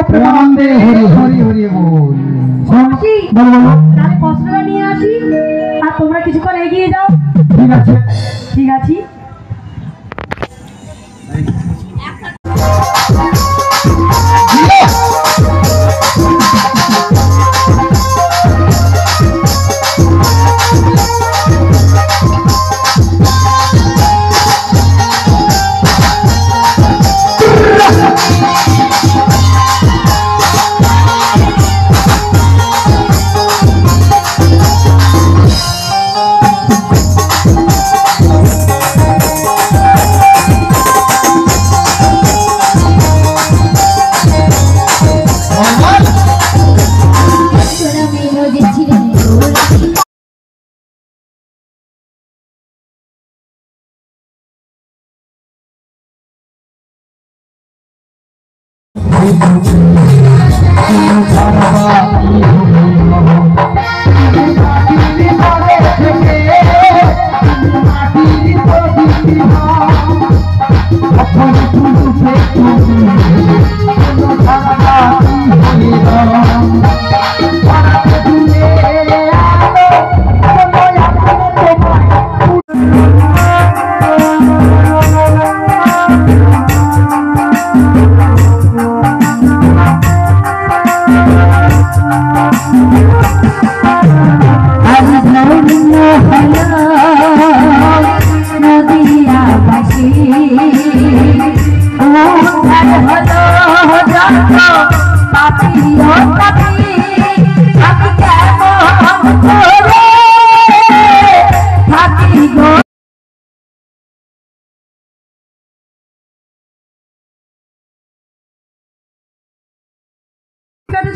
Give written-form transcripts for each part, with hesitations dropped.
প্রেমানন্দে হরি হরি হরি বল। মাসি বলো বলো। তাহলে বস্ত্রটা নিয়ে আসি আর তোমরা কিছুক্ষণ এগিয়ে যাও। ঠিক আছে ঠিক আছে।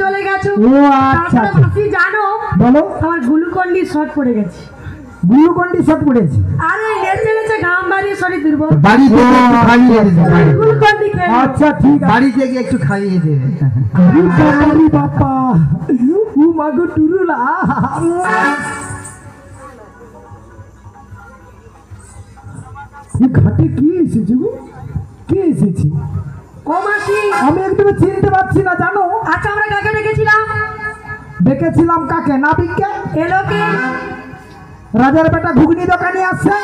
চলে গেছো? ও আচ্ছা মাসি জানো বলো। আমার গ্লুকন্ডি শর্ট পড়ে গেছে। গ্লুকন্ডি শর্ট পড়েছে? আরে নেচে নেচে ঘাম বাড়িয়ে শরীর দুর্বল। বাড়ি থেকে একটু খাইয়ে দেবে। গ্লুকন্ডি খেয়ে আচ্ছা ঠিক আছে। বাড়ি থেকে একটু খাইয়ে দেবে। আরে বাবা ও মাগো টুরুলা। ঘাটে কি এসেছে গো? কে এসেছে? ও মাসি আমি একদম চিনতে পারছি না জানো। আচ্ছা আমরা কাকে ডেকেছিলাম? দেখেছিলাম কাকে? নাবিককে। এলোকে রাজার বেটা ঘুগনি দোকানে আসছে।